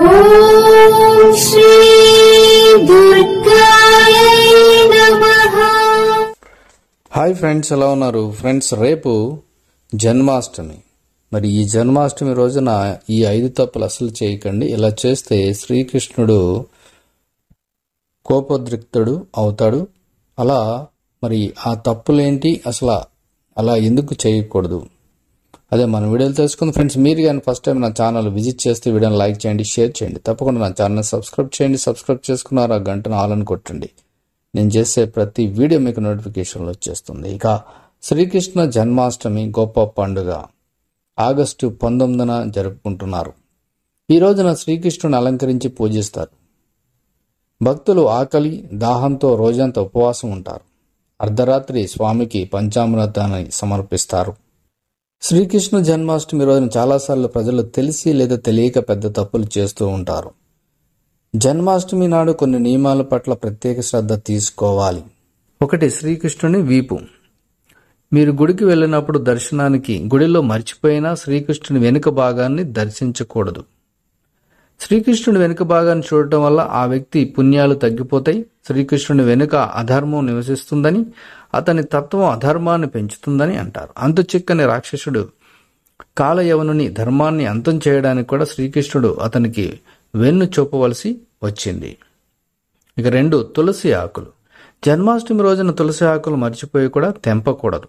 ఓం శ్రీ దుర్గాయ నమః. Hi friends, ఎలా ఉన్నారు ఫ్రెండ్స్? రేపు జన్మాష్టమి. మరి ఈ జన్మాష్టమి రోజున ఈ 5 తప్పులు అసలు చేయకండి. ఇలా చేస్తే శ్రీకృష్ణుడు కోపోద్రిక్తుడు అవుతాడు. అలా మరి ఆ తప్పులేంటి, అసలు అలా ఎందుకు చేయకూడదు, అదే మన వీడియోలు తెలుసుకుంది ఫ్రెండ్స్. మీరు కానీ ఫస్ట్ టైం నా ఛానల్ విజిట్ చేస్తే వీడియోని లైక్ చేయండి, షేర్ చేయండి. తప్పకుండా నా ఛానల్ సబ్స్క్రైబ్ చేయండి. సబ్స్క్రైబ్ చేసుకున్నారు ఆ గంటను ఆల్ అని కొట్టండి. నేను చేసే ప్రతి వీడియో మీకు నోటిఫికేషన్లు వచ్చేస్తుంది. ఇక శ్రీకృష్ణ జన్మాష్టమి గొప్ప పండుగ ఆగస్టు 19న జరుపుకుంటున్నారు. ఈ రోజున శ్రీకృష్ణుని అలంకరించి పూజిస్తారు. భక్తులు ఆకలి దాహంతో రోజంతా ఉపవాసం ఉంటారు. అర్ధరాత్రి స్వామికి పంచామృతాన్ని సమర్పిస్తారు. శ్రీకృష్ణ జన్మాష్టమి రోజున చాలాసార్లు ప్రజలు తెలిసి లేదా తెలియక పెద్ద తప్పులు చేస్తూ ఉంటారు. జన్మాష్టమి నాడు కొన్ని నియమాల పట్ల ప్రత్యేక శ్రద్ధ తీసుకోవాలి. 1. శ్రీకృష్ణుని వీపు. మీరు గుడికి వెళ్ళినప్పుడు దర్శనానికి గుడిలో మర్చిపోయినా శ్రీకృష్ణుని వెనుక భాగాన్ని దర్శించకూడదు. శ్రీకృష్ణుని వెనుక భాగాన్ని చూడటం వల్ల ఆ వ్యక్తి పుణ్యాలు తగ్గిపోతాయి. శ్రీకృష్ణుని వెనుక అధర్మం నివసిస్తుందని, అతని తత్వం అధర్మాన్ని పెంచుతుందని అంటారు. అంతు చిక్కని రాక్షసుడు కాలయవనుని ధర్మాన్ని అంతం చేయడానికి కూడా శ్రీకృష్ణుడు అతనికి వెన్ను చూపవలసి వచ్చింది. ఇక 2. తులసి ఆకులు. జన్మాష్టమి రోజున తులసి ఆకులు మర్చిపోయి కూడా తెంపకూడదు.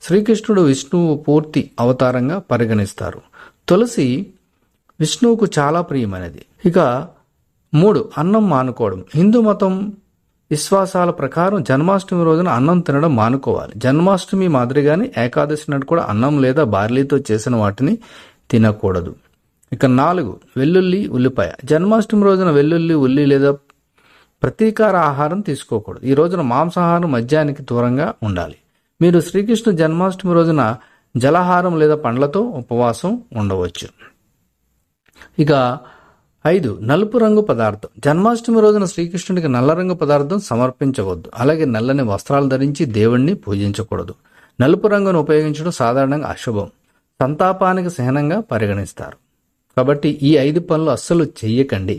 శ్రీకృష్ణుడు విష్ణువు పూర్తి అవతారంగా పరిగణిస్తారు. తులసి విష్ణువుకు చాలా ప్రియమైనది. ఇక 3. అన్నం మానుకోవడం. హిందూ మతం విశ్వాసాల ప్రకారం జన్మాష్టమి రోజున అన్నం తినడం మానుకోవాలి. జన్మాష్టమి మాదిరిగానే ఏకాదశి నాడు కూడా అన్నం లేదా బార్లీతో చేసిన వాటిని తినకూడదు. ఇక 4. వెల్లుల్లి ఉల్లిపాయ. జన్మాష్టమి రోజున వెల్లుల్లి ఉల్లి లేదా ప్రతీకార ఆహారం తీసుకోకూడదు. ఈ రోజున మాంసాహారం మద్యానికి దూరంగా ఉండాలి. మీరు శ్రీకృష్ణ జన్మాష్టమి రోజున జలాహారం లేదా పండ్లతో ఉపవాసం ఉండవచ్చు. ఇక 5. నలుపు రంగు పదార్థం. జన్మాష్టమి రోజున శ్రీకృష్ణుడికి నల్ల రంగు పదార్థం సమర్పించవద్దు. అలాగే నల్లని వస్త్రాలు ధరించి దేవుణ్ణి పూజించకూడదు. నలుపు రంగును ఉపయోగించడం సాధారణంగా అశుభం, సంతాపానికి చిహ్నంగా పరిగణిస్తారు. కాబట్టి ఈ 5 పనులు అస్సలు చెయ్యకండి.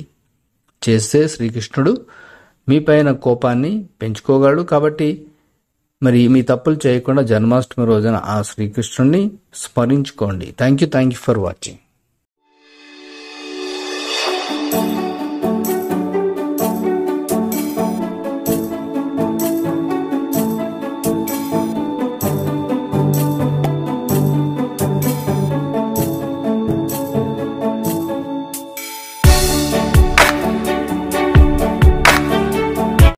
చేస్తే శ్రీకృష్ణుడు మీపైన కోపాన్ని పెంచుకోగలడు. కాబట్టి మరి మీ తప్పులు చేయకుండా జన్మాష్టమి రోజున ఆ శ్రీకృష్ణుడిని స్మరించుకోండి. Thank you for watching.